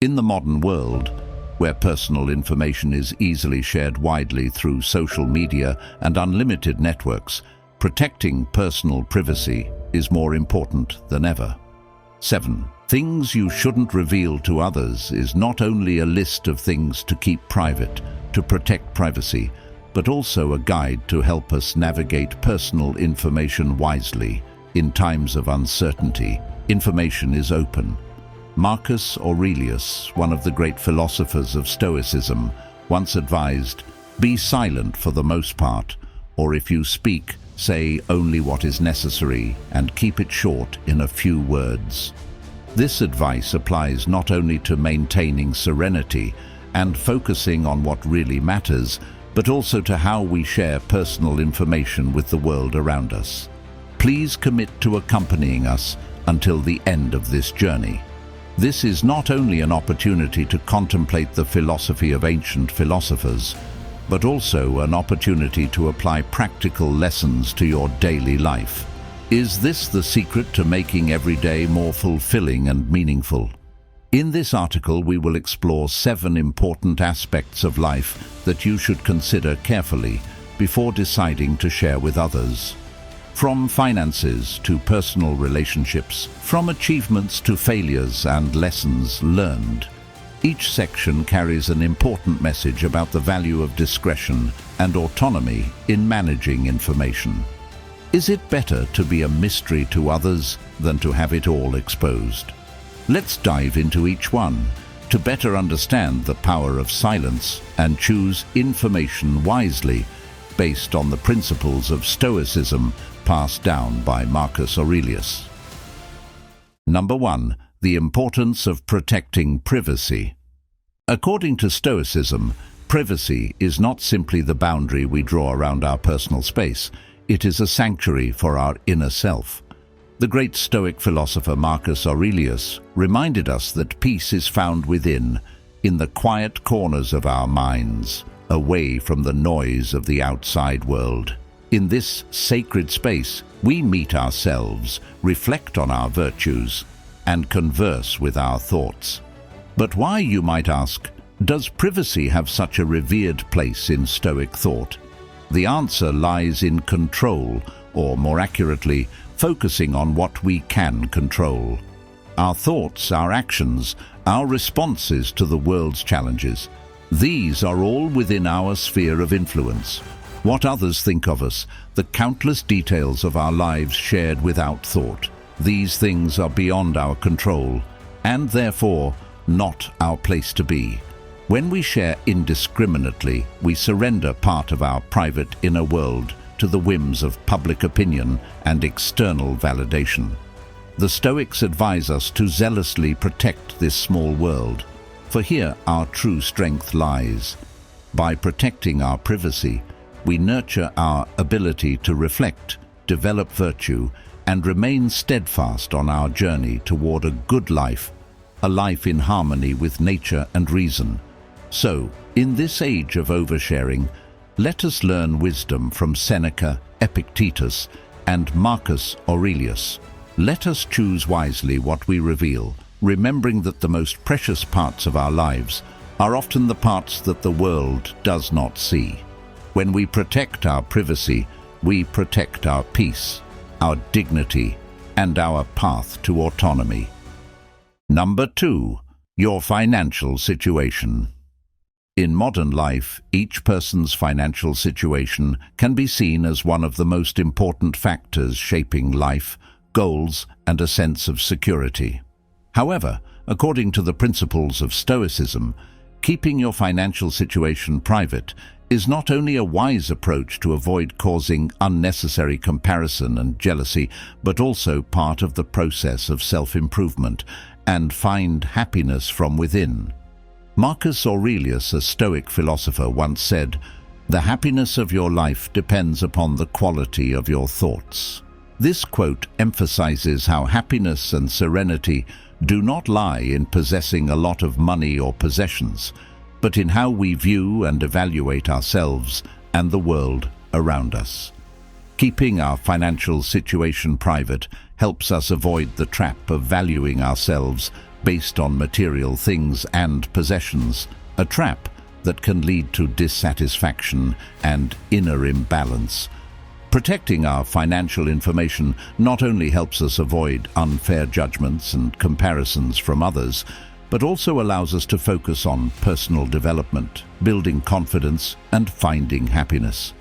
In the modern world, where personal information is easily shared widely through social media and unlimited networks, protecting personal privacy is more important than ever. 7. Things you shouldn't reveal to others is not only a list of things to keep private, to protect privacy, but also a guide to help us navigate personal information wisely. In times of uncertainty, information is open. Marcus Aurelius, one of the great philosophers of Stoicism, once advised, "Be silent for the most part, or if you speak, say only what is necessary and keep it short in a few words." This advice applies not only to maintaining serenity and focusing on what really matters, but also to how we share personal information with the world around us. Please commit to accompanying us until the end of this journey. This is not only an opportunity to contemplate the philosophy of ancient philosophers, but also an opportunity to apply practical lessons to your daily life. Is this the secret to making every day more fulfilling and meaningful? In this article, we will explore 7 important aspects of life that you should consider carefully before deciding to share with others. From finances to personal relationships, from achievements to failures and lessons learned, each section carries an important message about the value of discretion and autonomy in managing information. Is it better to be a mystery to others than to have it all exposed? Let's dive into each one to better understand the power of silence and choose information wisely based on the principles of Stoicism passed down by Marcus Aurelius. Number 1. The importance of protecting privacy. According to Stoicism, privacy is not simply the boundary we draw around our personal space. It is a sanctuary for our inner self. The great Stoic philosopher Marcus Aurelius reminded us that peace is found within, in the quiet corners of our minds, away from the noise of the outside world. In this sacred space, we meet ourselves, reflect on our virtues, and converse with our thoughts. But why, you might ask, does privacy have such a revered place in Stoic thought? The answer lies in control, or more accurately, focusing on what we can control. Our thoughts, our actions, our responses to the world's challenges. These are all within our sphere of influence. What others think of us, the countless details of our lives shared without thought. These things are beyond our control, and therefore not our place to be. When we share indiscriminately, we surrender part of our private inner world to the whims of public opinion and external validation. The Stoics advise us to zealously protect this small world, for here our true strength lies. By protecting our privacy, we nurture our ability to reflect, develop virtue, and remain steadfast on our journey toward a good life, a life in harmony with nature and reason. So, in this age of oversharing, let us learn wisdom from Seneca, Epictetus, and Marcus Aurelius. Let us choose wisely what we reveal, remembering that the most precious parts of our lives are often the parts that the world does not see. When we protect our privacy, we protect our peace, our dignity, and our path to autonomy. Number 2. Your financial situation. In modern life, each person's financial situation can be seen as one of the most important factors shaping life, goals, and a sense of security. However, according to the principles of Stoicism, keeping your financial situation private is not only a wise approach to avoid causing unnecessary comparison and jealousy, but also part of the process of self-improvement and find happiness from within. Marcus Aurelius, a Stoic philosopher, once said, "The happiness of your life depends upon the quality of your thoughts." This quote emphasizes how happiness and serenity do not lie in possessing a lot of money or possessions, but in how we view and evaluate ourselves and the world around us. Keeping our financial situation private helps us avoid the trap of valuing ourselves based on material things and possessions, a trap that can lead to dissatisfaction and inner imbalance. Protecting our financial information not only helps us avoid unfair judgments and comparisons from others, but also allows us to focus on personal development, building confidence, and finding happiness.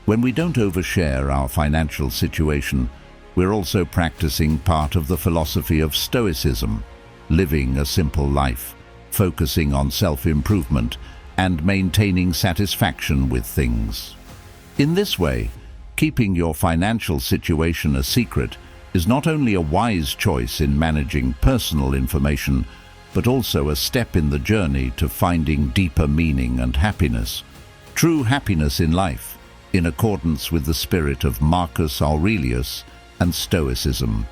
When we don't overshare our financial situation, we're also practicing part of the philosophy of Stoicism, living a simple life, focusing on self-improvement, and maintaining satisfaction with things. In this way, keeping your financial situation a secret is not only a wise choice in managing personal information, but also a step in the journey to finding deeper meaning and happiness. True happiness in life, in accordance with the spirit of Marcus Aurelius and Stoicism.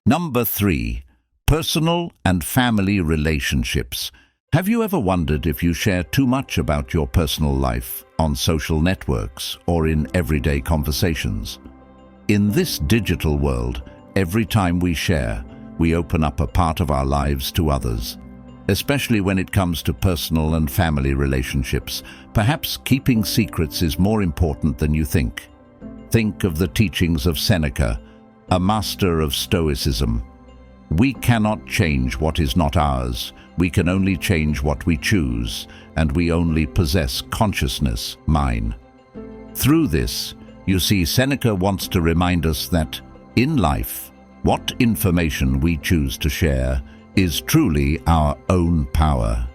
Number 3. Personal and family relationships. Have you ever wondered if you share too much about your personal life on social networks or in everyday conversations? In this digital world, every time we share, we open up a part of our lives to others. Especially when it comes to personal and family relationships, perhaps keeping secrets is more important than you think. Think of the teachings of Seneca, a master of Stoicism. We cannot change what is not ours. We can only change what we choose, and we only possess consciousness, mine. Through this, you see, Seneca wants to remind us that, in life, what information we choose to share is truly our own power.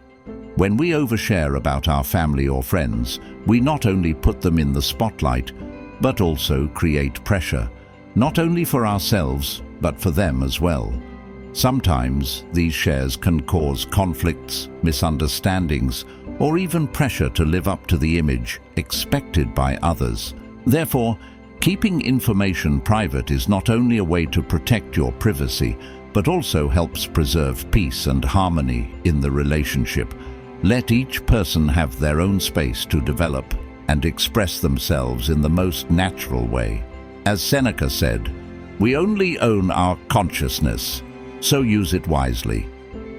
When we overshare about our family or friends, we not only put them in the spotlight, but also create pressure, not only for ourselves, but for them as well. Sometimes these shares can cause conflicts, misunderstandings, or even pressure to live up to the image expected by others. Therefore, keeping information private is not only a way to protect your privacy, but also helps preserve peace and harmony in the relationship. Let each person have their own space to develop and express themselves in the most natural way. As Seneca said, "We only own our consciousness, so use it wisely."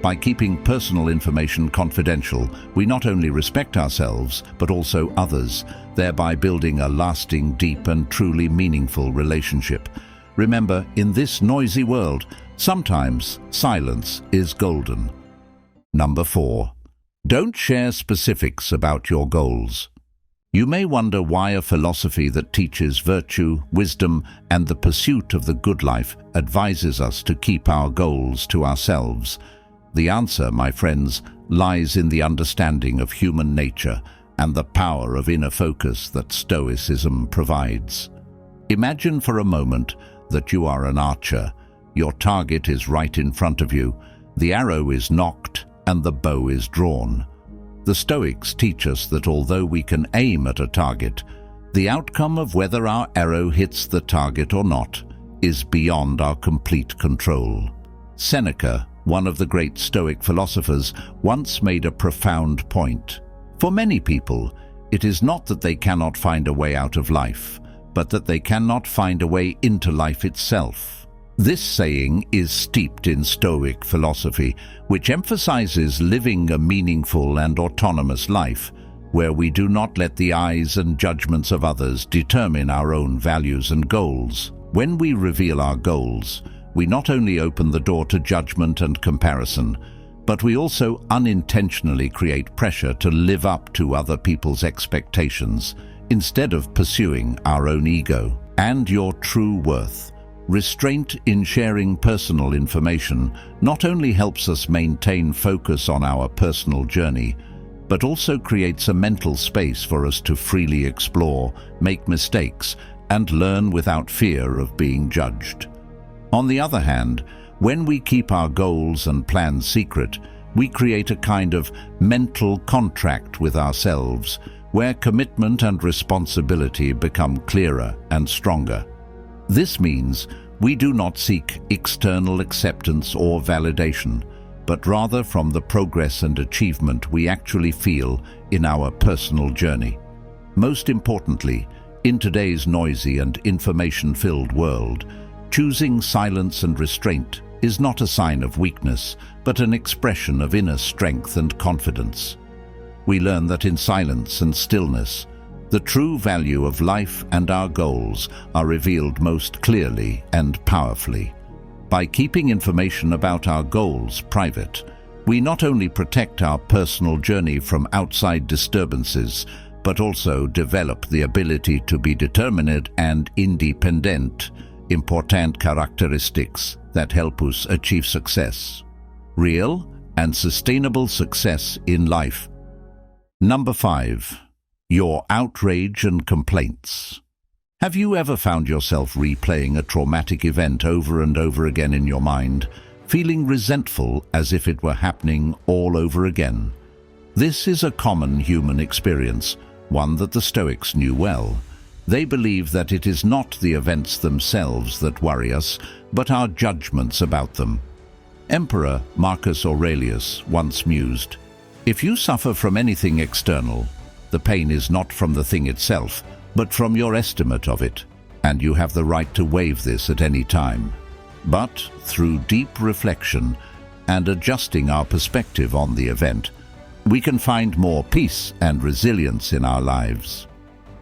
By keeping personal information confidential, we not only respect ourselves, but also others, thereby building a lasting, deep, and truly meaningful relationship. Remember, in this noisy world, sometimes silence is golden. Number 4. Don't share specifics about your goals. You may wonder why a philosophy that teaches virtue, wisdom, and the pursuit of the good life advises us to keep our goals to ourselves. The answer, my friends, lies in the understanding of human nature and the power of inner focus that Stoicism provides. Imagine for a moment that you are an archer. Your target is right in front of you, the arrow is nocked, and the bow is drawn. The Stoics teach us that although we can aim at a target, the outcome of whether our arrow hits the target or not is beyond our complete control. Seneca, one of the great Stoic philosophers, once made a profound point. For many people, it is not that they cannot find a way out of life, but that they cannot find a way into life itself. This saying is steeped in Stoic philosophy, which emphasizes living a meaningful and autonomous life, where we do not let the eyes and judgments of others determine our own values and goals. When we reveal our goals, we not only open the door to judgment and comparison, but we also unintentionally create pressure to live up to other people's expectations, instead of pursuing our own ego and your true worth. Restraint in sharing personal information not only helps us maintain focus on our personal journey, but also creates a mental space for us to freely explore, make mistakes, and learn without fear of being judged. On the other hand, when we keep our goals and plans secret, we create a kind of mental contract with ourselves, where commitment and responsibility become clearer and stronger. This means we do not seek external acceptance or validation, but rather from the progress and achievement we actually feel in our personal journey. Most importantly, in today's noisy and information-filled world, choosing silence and restraint is not a sign of weakness, but an expression of inner strength and confidence. We learn that in silence and stillness, the true value of life and our goals are revealed most clearly and powerfully. By keeping information about our goals private, we not only protect our personal journey from outside disturbances, but also develop the ability to be determined and independent, important characteristics that help us achieve success. Real and sustainable success in life. Number 5. Your outrage and complaints. Have you ever found yourself replaying a traumatic event over and over again in your mind, feeling resentful as if it were happening all over again? This is a common human experience, one that the Stoics knew well. They believe that it is not the events themselves that worry us, but our judgments about them. Emperor Marcus Aurelius once mused, "If you suffer from anything external, the pain is not from the thing itself, but from your estimate of it, and you have the right to waive this at any time. But through deep reflection and adjusting our perspective on the event, we can find more peace and resilience in our lives."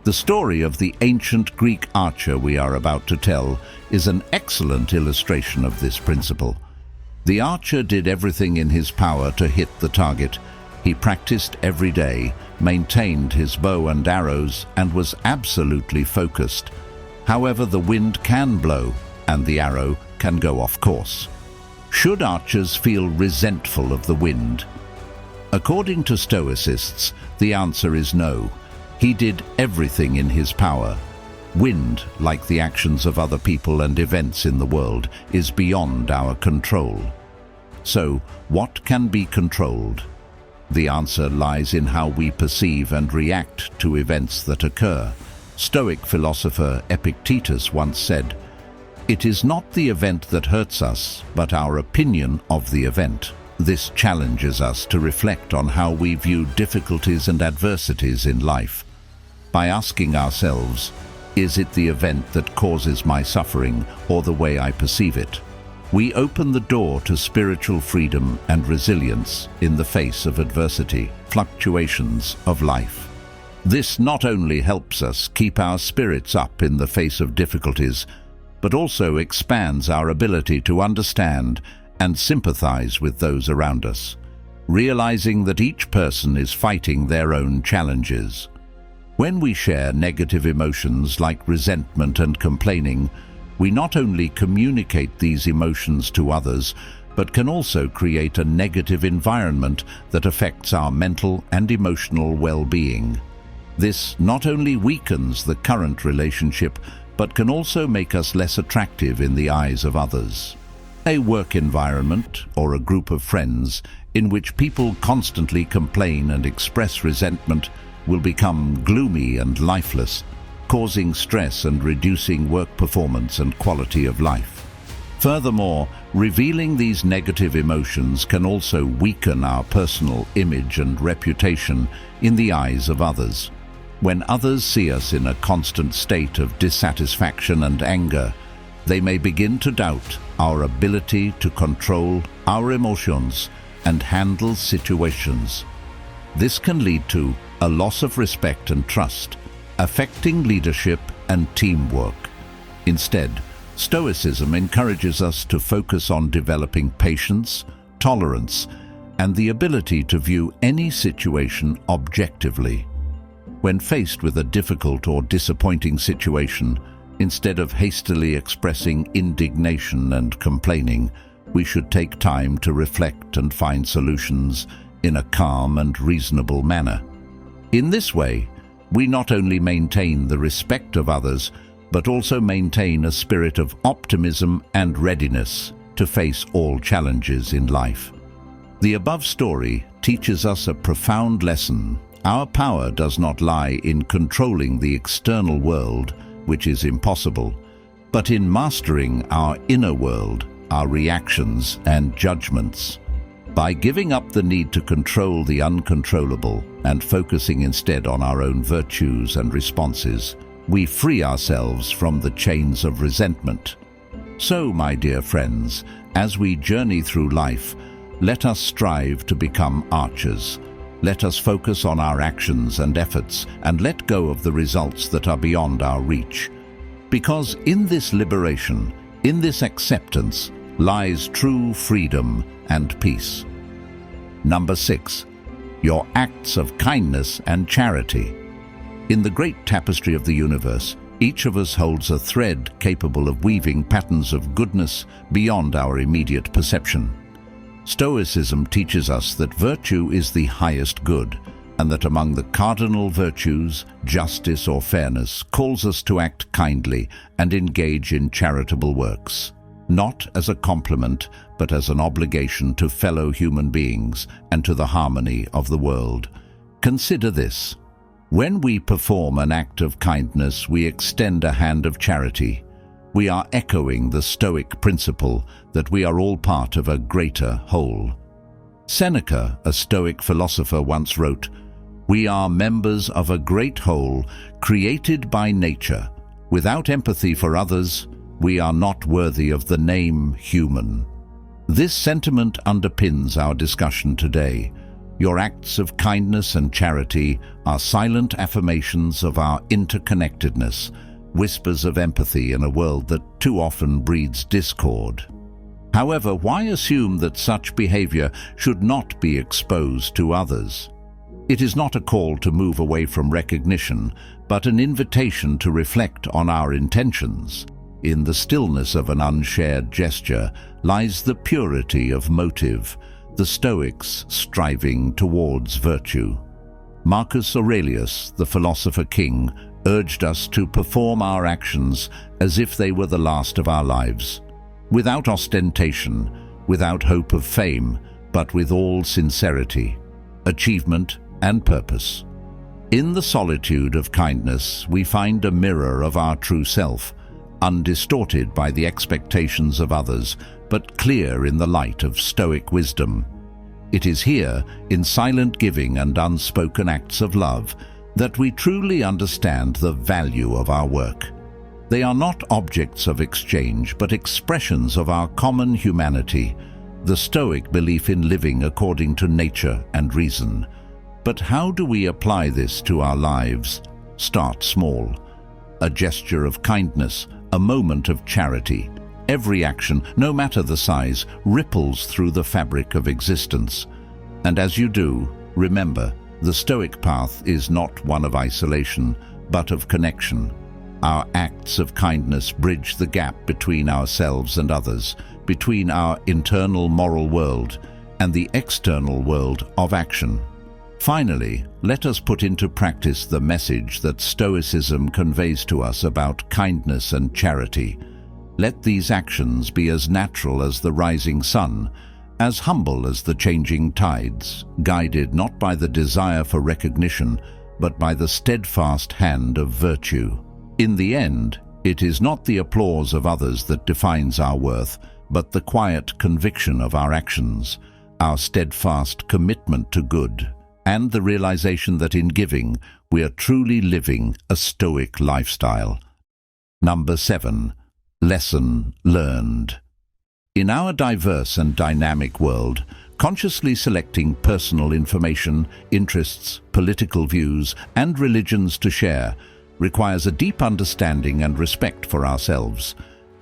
The story of the ancient Greek archer we are about to tell is an excellent illustration of this principle. The archer did everything in his power to hit the target. He practiced every day, maintained his bow and arrows, and was absolutely focused. However, the wind can blow, and the arrow can go off course. Should archers feel resentful of the wind? According to Stoicists, the answer is no. He did everything in his power. Wind, like the actions of other people and events in the world, is beyond our control. So, what can be controlled? The answer lies in how we perceive and react to events that occur. Stoic philosopher Epictetus once said, "It is not the event that hurts us, but our opinion of the event." This challenges us to reflect on how we view difficulties and adversities in life. By asking ourselves, is it the event that causes my suffering or the way I perceive it? We open the door to spiritual freedom and resilience in the face of adversity, fluctuations of life. This not only helps us keep our spirits up in the face of difficulties, but also expands our ability to understand and sympathize with those around us, realizing that each person is fighting their own challenges. When we share negative emotions like resentment and complaining, we not only communicate these emotions to others, but can also create a negative environment that affects our mental and emotional well-being. This not only weakens the current relationship, but can also make us less attractive in the eyes of others. A work environment or a group of friends in which people constantly complain and express resentment will become gloomy and lifeless, causing stress and reducing work performance and quality of life. Furthermore, revealing these negative emotions can also weaken our personal image and reputation in the eyes of others. When others see us in a constant state of dissatisfaction and anger, they may begin to doubt our ability to control our emotions and handle situations. This can lead to a loss of respect and trust, affecting leadership and teamwork. Instead, Stoicism encourages us to focus on developing patience, tolerance, and the ability to view any situation objectively. When faced with a difficult or disappointing situation, instead of hastily expressing indignation and complaining, we should take time to reflect and find solutions in a calm and reasonable manner. In this way, we not only maintain the respect of others, but also maintain a spirit of optimism and readiness to face all challenges in life. The above story teaches us a profound lesson. Our power does not lie in controlling the external world, which is impossible, but in mastering our inner world, our reactions and judgments. By giving up the need to control the uncontrollable and focusing instead on our own virtues and responses, we free ourselves from the chains of resentment. So, my dear friends, as we journey through life, let us strive to become archers. Let us focus on our actions and efforts and let go of the results that are beyond our reach. Because in this liberation, in this acceptance, lies true freedom and peace. Number 6. Your acts of kindness and charity. In the great tapestry of the universe, each of us holds a thread capable of weaving patterns of goodness beyond our immediate perception. Stoicism teaches us that virtue is the highest good, and that among the cardinal virtues, justice or fairness calls us to act kindly and engage in charitable works, not as a compliment, but as an obligation to fellow human beings and to the harmony of the world. Consider this. When we perform an act of kindness, we extend a hand of charity. We are echoing the Stoic principle that we are all part of a greater whole. Seneca, a Stoic philosopher, once wrote, "We are members of a great whole created by nature. Without empathy for others, we are not worthy of the name human." This sentiment underpins our discussion today. Your acts of kindness and charity are silent affirmations of our interconnectedness, whispers of empathy in a world that too often breeds discord. However, why assume that such behavior should not be exposed to others? It is not a call to move away from recognition, but an invitation to reflect on our intentions. In the stillness of an unshared gesture lies the purity of motive, the Stoics striving towards virtue. Marcus Aurelius, the philosopher king, urged us to perform our actions as if they were the last of our lives, without ostentation, without hope of fame, but with all sincerity, achievement, and purpose. In the solitude of kindness, we find a mirror of our true self, undistorted by the expectations of others, but clear in the light of Stoic wisdom. It is here, in silent giving and unspoken acts of love, that we truly understand the value of our work. They are not objects of exchange, but expressions of our common humanity, the Stoic belief in living according to nature and reason. But how do we apply this to our lives? Start small. A gesture of kindness, a moment of charity. Every action, no matter the size, ripples through the fabric of existence. And as you do, remember, the Stoic path is not one of isolation, but of connection. Our acts of kindness bridge the gap between ourselves and others, between our internal moral world and the external world of action. Finally, let us put into practice the message that Stoicism conveys to us about kindness and charity. Let these actions be as natural as the rising sun, as humble as the changing tides, guided not by the desire for recognition, but by the steadfast hand of virtue. In the end, it is not the applause of others that defines our worth, but the quiet conviction of our actions, our steadfast commitment to good, and the realization that in giving, we are truly living a Stoic lifestyle. Number 7. Lesson learned. In our diverse and dynamic world, consciously selecting personal information, interests, political views, and religions to share requires a deep understanding and respect for ourselves,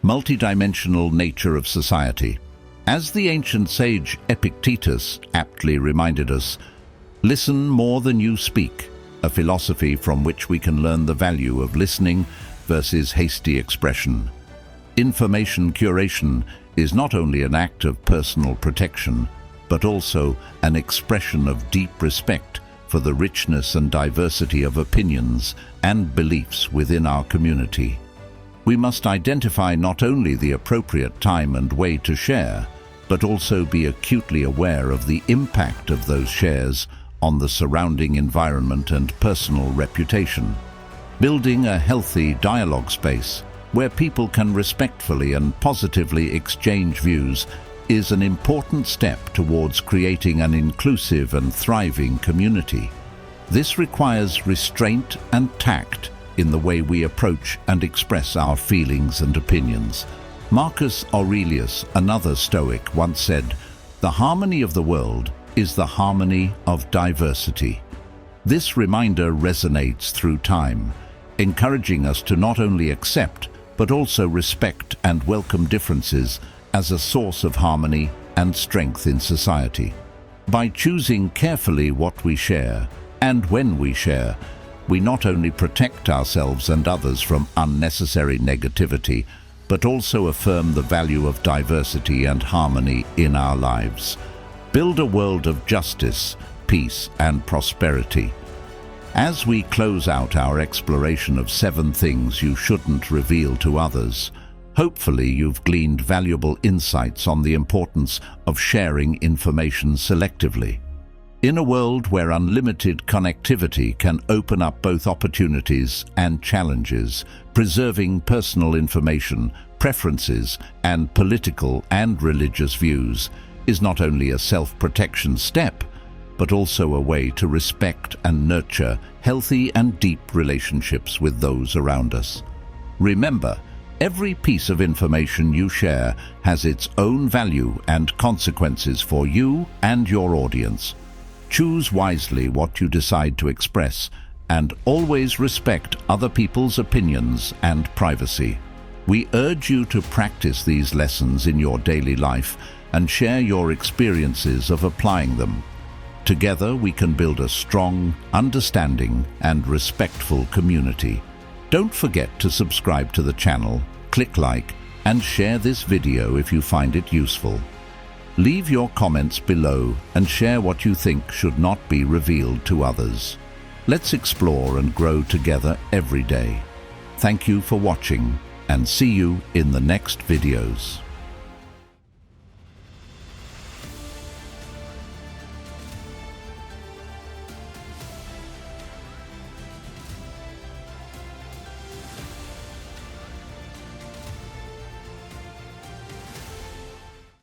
multidimensional nature of society. As the ancient sage Epictetus aptly reminded us, "Listen more than you speak," a philosophy from which we can learn the value of listening versus hasty expression. Information curation is not only an act of personal protection, but also an expression of deep respect for the richness and diversity of opinions and beliefs within our community. We must identify not only the appropriate time and way to share, but also be acutely aware of the impact of those shares on the surrounding environment and personal reputation. Building a healthy dialogue space where people can respectfully and positively exchange views is an important step towards creating an inclusive and thriving community. This requires restraint and tact in the way we approach and express our feelings and opinions. Marcus Aurelius, another Stoic, once said, "The harmony of the world is the harmony of diversity." This reminder resonates through time, encouraging us to not only accept, but also respect and welcome differences as a source of harmony and strength in society. By choosing carefully what we share and when we share, we not only protect ourselves and others from unnecessary negativity, but also affirm the value of diversity and harmony in our lives. Build a world of justice, peace, and prosperity. As we close out our exploration of 7 things you shouldn't reveal to others, hopefully you've gleaned valuable insights on the importance of sharing information selectively. In a world where unlimited connectivity can open up both opportunities and challenges, preserving personal information, preferences, and political and religious views is not only a self-protection step, but also a way to respect and nurture healthy and deep relationships with those around us. Remember, every piece of information you share has its own value and consequences for you and your audience. Choose wisely what you decide to express, and always respect other people's opinions and privacy. We urge you to practice these lessons in your daily life and share your experiences of applying them. Together we can build a strong, understanding, and respectful community. Don't forget to subscribe to the channel, click like, and share this video if you find it useful. Leave your comments below and share what you think should not be revealed to others. Let's explore and grow together every day. Thank you for watching, and see you in the next videos.